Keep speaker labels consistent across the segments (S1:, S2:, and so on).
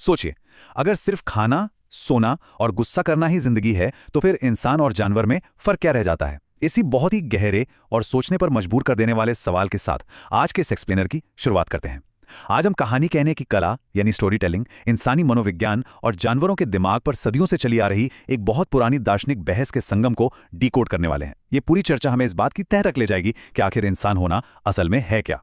S1: सोचिए, अगर सिर्फ खाना, सोना और गुस्सा करना ही जिंदगी है तो फिर इंसान और जानवर में फर्क क्या रह जाता है? इसी बहुत ही गहरे और सोचने पर मजबूर कर देने वाले सवाल के साथ आज के एक्सप्लेनर की शुरुआत करते हैं। आज हम कहानी कहने की कला यानी स्टोरी टेलिंग, इंसानी मनोविज्ञान और जानवरों के दिमाग पर सदियों से चली आ रही एक बहुत पुरानी दार्शनिक बहस के संगम को डिकोड करने वाले हैं। ये पूरी चर्चा हमें इस बात की तह तक ले जाएगी कि आखिर इंसान होना असल में है क्या।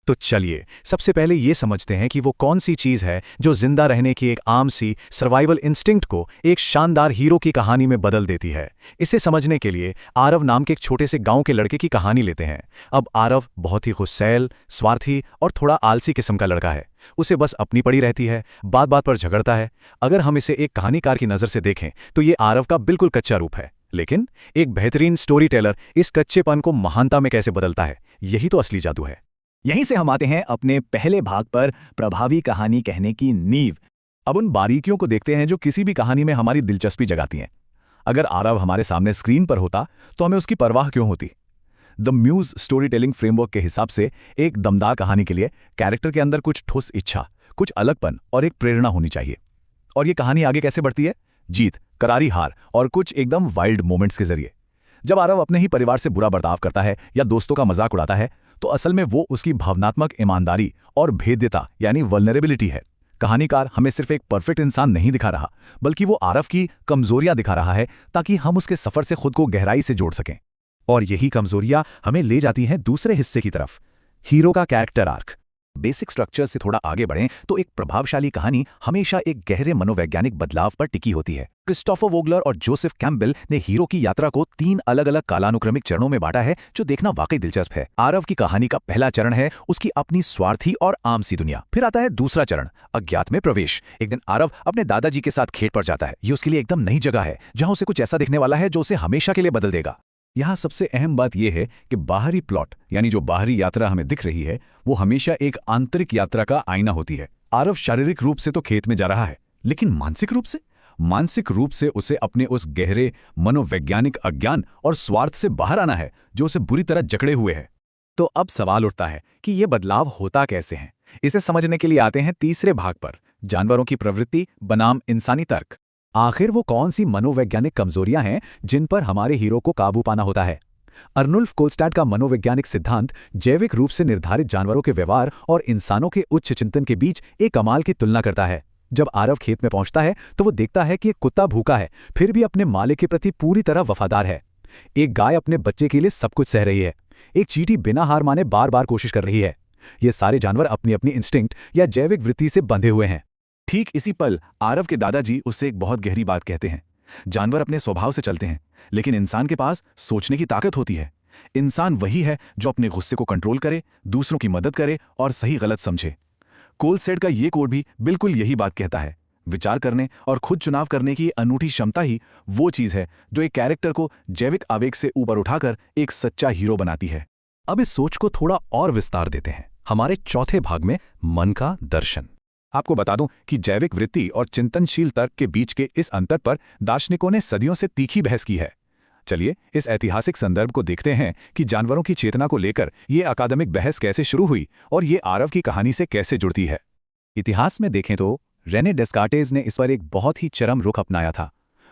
S2: तो चलिए सबसे पहले ये समझते हैं कि वो कौन सी चीज़ है जो जिंदा रहने की एक आम सी सर्वाइवल इंस्टिंक्ट को एक शानदार हीरो की कहानी में बदल देती है। इसे समझने के लिए आरव नाम के एक छोटे से गांव के लड़के की कहानी लेते हैं। अब आरव बहुत ही गुस्सैल, स्वार्थी और थोड़ा आलसी किस्म का लड़का है। उसे बस अपनी पड़ी रहती है, बात बात पर झगड़ता है। अगर हम इसे एक कहानीकार की नज़र से देखें तो ये आरव का बिल्कुल कच्चा रूप है, लेकिन एक बेहतरीन स्टोरी टेलर इस कच्चेपन को महानता में कैसे बदलता है, यही तो असली जादू है।
S3: यहीं से हम आते हैं अपने पहले भाग पर, प्रभावी कहानी कहने की नींव। अब उन बारीकियों को देखते हैं जो किसी भी कहानी में हमारी दिलचस्पी जगाती हैं। अगर आरव हमारे सामने स्क्रीन पर होता तो हमें उसकी परवाह क्यों होती? The muse storytelling framework के हिसाब से एक दमदार कहानी के लिए कैरेक्टर के अंदर कुछ ठोस इच्छा, कुछ अलगपन और एक प्रेरणा होनी चाहिए। और ये कहानी आगे कैसे बढ़ती है? जीत, करारी हार और कुछ एकदम वाइल्ड मोमेंट्स के जरिए। जब आरव अपने ही परिवार से बुरा बर्ताव करता है या दोस्तों का मजाक उड़ाता है तो असल में वो उसकी भावनात्मक ईमानदारी और भेद्यता यानी वल्नरेबिलिटी है। कहानीकार हमें सिर्फ एक परफेक्ट इंसान नहीं दिखा रहा, बल्कि वो आरव की कमजोरियां दिखा रहा है ताकि हम उसके सफर से खुद को गहराई से जोड़ सकें।
S2: और यही कमजोरियां हमें ले जाती हैं दूसरे हिस्से की तरफ, हीरो का कैरेक्टर आर्क।
S3: बेसिक स्ट्रक्चर से थोड़ा आगे बढ़ें तो एक प्रभावशाली कहानी हमेशा एक गहरे मनोवैज्ञानिक बदलाव पर टिकी होती है। क्रिस्टोफर वोगलर और जोसेफ कैम्पबेल ने हीरो की यात्रा को 3 अलग-अलग कालानुक्रमिक चरणों में बांटा है, जो देखना वाकई दिलचस्प है। आरव की कहानी का पहला चरण है उसकी अपनी स्वार्थी और आम सी दुनिया। फिर आता है दूसरा चरण, अज्ञात में प्रवेश। एक दिन आरव अपने दादाजी के साथ खेत पर जाता है। ये उसके लिए एकदम नई जगह है जहां उसे कुछ ऐसा दिखने वाला है जो उसे हमेशा के लिए बदल देगा। यहाँ सबसे अहम बात यह है कि बाहरी प्लॉट यानी जो बाहरी यात्रा हमें दिख रही है वो हमेशा एक आंतरिक यात्रा का आईना होती है। आरव शारीरिक रूप से तो खेत में जा रहा है, लेकिन मानसिक रूप से उसे अपने उस गहरे मनोवैज्ञानिक अज्ञान और स्वार्थ से बाहर आना है जो उसे बुरी तरह जकड़े हुए है। तो अब सवाल उठता है कि ये बदलाव होता कैसे है। इसे समझने के लिए आते हैं तीसरे भाग पर, जानवरों की प्रवृत्ति बनाम इंसानी तर्क। आखिर वो कौन सी मनोवैज्ञानिक कमजोरियां हैं जिन पर हमारे हीरो को काबू पाना होता है? अर्नुल्फ कोलस्टैट का मनोवैज्ञानिक सिद्धांत जैविक रूप से निर्धारित जानवरों के व्यवहार और इंसानों के उच्च चिंतन के बीच एक कमाल की तुलना करता है। जब आरव खेत में पहुंचता है तो वो देखता है कि एक कुत्ता भूखा है, फिर भी अपने मालिक के प्रति पूरी तरह वफादार है। एक गाय अपने बच्चे के लिए सब कुछ सह रही है। एक चींटी बिना हार माने बार बार कोशिश कर रही है। ये सारे जानवर अपनी अपनी इंस्टिंक्ट या जैविक वृत्ति से बंधे हुए हैं। ठीक इसी पल आरव के दादाजी उससे एक बहुत गहरी बात कहते हैं। जानवर अपने स्वभाव से चलते हैं, लेकिन इंसान के पास सोचने की ताकत होती है। इंसान वही है जो अपने गुस्से को कंट्रोल करे, दूसरों की मदद करे और सही गलत समझे। कोलस्टैट का ये कोड भी बिल्कुल यही बात कहता है। विचार करने और खुद चुनाव करने की अनूठी क्षमता ही वो चीज है जो एक कैरेक्टर को जैविक आवेग से ऊपर उठाकर एक सच्चा हीरो बनाती है।
S2: अब इस सोच को थोड़ा और विस्तार देते हैं हमारे चौथे भाग में, मन का दर्शन।
S3: आपको बता दूं कि जैविक वृत्ति और चिंतनशील तर्क के बीच के इस अंतर पर दार्शनिकों ने सदियों से तीखी बहस की है। चलिए इस ऐतिहासिक संदर्भ को देखते हैं कि जानवरों की चेतना को लेकर ये अकादमिक बहस कैसे शुरू हुई और ये आरव की कहानी से कैसे जुड़ती है। इतिहास में देखें तो रेने डेस्कार्टेज ने इस पर एक बहुत ही चरम रुख अपनाया था।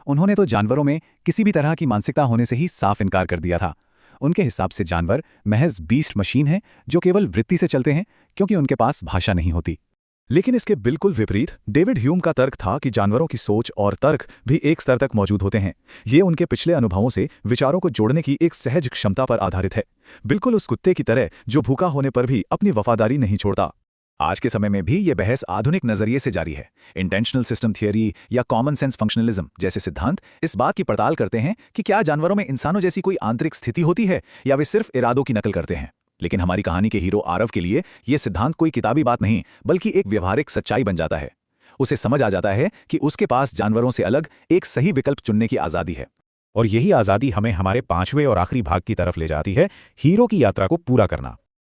S3: उन्होंने तो जानवरों में किसी भी तरह की मानसिकता होने से ही साफ इनकार कर दिया था। उनके हिसाब से जानवर महज बीस्ट मशीन हैं जो केवल वृत्ति से चलते हैं क्योंकि उनके पास भाषा नहीं होती। लेकिन इसके बिल्कुल विपरीत डेविड ह्यूम का तर्क था कि जानवरों की सोच और तर्क भी एक स्तर तक मौजूद होते हैं। ये उनके पिछले अनुभवों से विचारों को जोड़ने की एक सहज क्षमता पर आधारित है, बिल्कुल उस कुत्ते की तरह जो भूखा होने पर भी अपनी वफादारी नहीं छोड़ता। आज के समय में भी ये बहस आधुनिक नजरिए से जारी है। इंटेंशनल सिस्टम थियरी या कॉमन सेंस फंक्शनलिज्म जैसे सिद्धांत इस बात की पड़ताल करते हैं कि क्या जानवरों में इंसानों जैसी कोई आंतरिक स्थिति होती है या वे सिर्फ इरादों की नकल करते हैं। लेकिन हमारी कहानी के हीरो आरव के लिए यह सिद्धांत कोई किताबी बात नहीं, बल्कि एक व्यवहारिक सच्चाई बन जाता है। उसे समझ आ जाता है कि उसके पास जानवरों से अलग एक सही विकल्प चुनने की आज़ादी है।
S2: और यही आज़ादी हमें हमारे 5वें और आखिरी भाग की तरफ ले जाती है, हीरो की यात्रा को पूरा करना।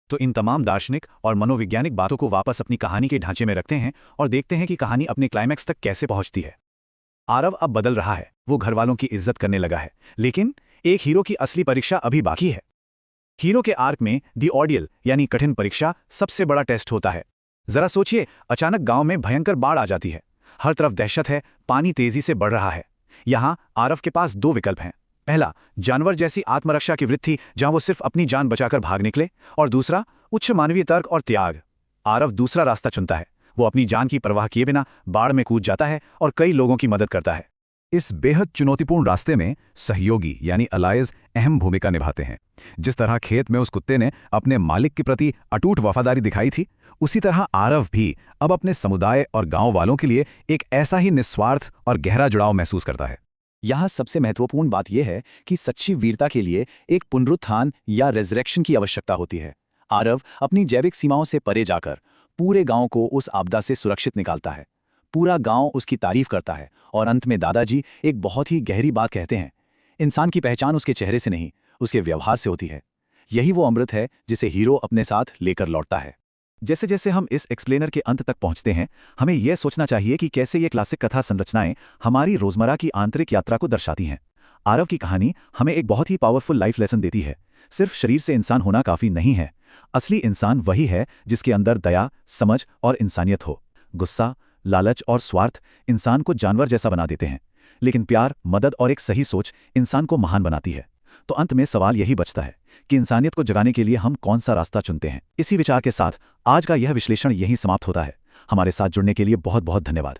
S3: तो इन तमाम दार्शनिक और मनोवैज्ञानिक बातों को वापस अपनी कहानी के ढांचे में रखते हैं और देखते हैं कि कहानी अपने क्लाइमैक्स तक कैसे पहुंचती है। आरव अब बदल रहा है, वो घरवालों की इज्जत करने लगा है, लेकिन एक हीरो की असली परीक्षा अभी बाकी है। हीरो के आर्क में दी ऑर्डियल यानी कठिन परीक्षा सबसे बड़ा टेस्ट होता है। जरा सोचिए, अचानक गांव में भयंकर बाढ़ आ जाती है।
S2: हर तरफ दहशत है, पानी तेजी से बढ़ रहा है। यहाँ आरव के पास दो विकल्प हैं। पहला, जानवर जैसी आत्मरक्षा की वृत्ति जहां वो सिर्फ अपनी जान बचाकर भाग निकले, और दूसरा, उच्च मानवीय तर्क और त्याग। आरव दूसरा रास्ता चुनता है। वो अपनी जान की परवाह किए बिना बाढ़ में कूद जाता है और कई लोगों की मदद करता है।
S3: इस बेहद चुनौतीपूर्ण रास्ते में सहयोगी यानी अलायज अहम भूमिका निभाते हैं। जिस तरह खेत में उस कुत्ते ने अपने मालिक के प्रति अटूट वफादारी दिखाई थी, उसी तरह आरव भी अब अपने समुदाय और गांव वालों के लिए एक ऐसा ही निस्वार्थ और गहरा जुड़ाव महसूस करता है। यहाँ सबसे महत्वपूर्ण बात यह है कि सच्ची वीरता के लिए एक पुनरुत्थान या रेजरेक्शन की आवश्यकता होती है। आरव अपनी जैविक सीमाओं से परे जाकर पूरे गांव को उस आपदा से सुरक्षित निकालता है। पूरा गांव उसकी तारीफ करता है और अंत में दादाजी एक बहुत ही गहरी बात कहते हैं, इंसान की पहचान उसके चेहरे से नहीं, उसके व्यवहार से होती है। यही वो अमृत है जिसे हीरो अपने साथ लेकर लौटता है।
S1: जैसे जैसे हम इस एक्सप्लेनर के अंत तक पहुंचते हैं, हमें यह सोचना चाहिए कि कैसे ये क्लासिक कथा संरचनाएं हमारी रोजमर्रा की आंतरिक यात्रा को दर्शाती हैं। आरव की कहानी हमें एक बहुत ही पावरफुल लाइफ लेसन देती है। सिर्फ शरीर से इंसान होना काफी नहीं है। असली इंसान वही है जिसके अंदर दया, समझ और इंसानियत हो। गुस्सा, लालच और स्वार्थ इंसान को जानवर जैसा बना देते हैं, लेकिन प्यार, मदद और एक सही सोच इंसान को महान बनाती है। तो अंत में सवाल यही बचता है कि इंसानियत को जगाने के लिए हम कौन सा रास्ता चुनते हैं। इसी विचार के साथ आज का यह विश्लेषण यहीं समाप्त होता है। हमारे साथ जुड़ने के लिए बहुत बहुत धन्यवाद।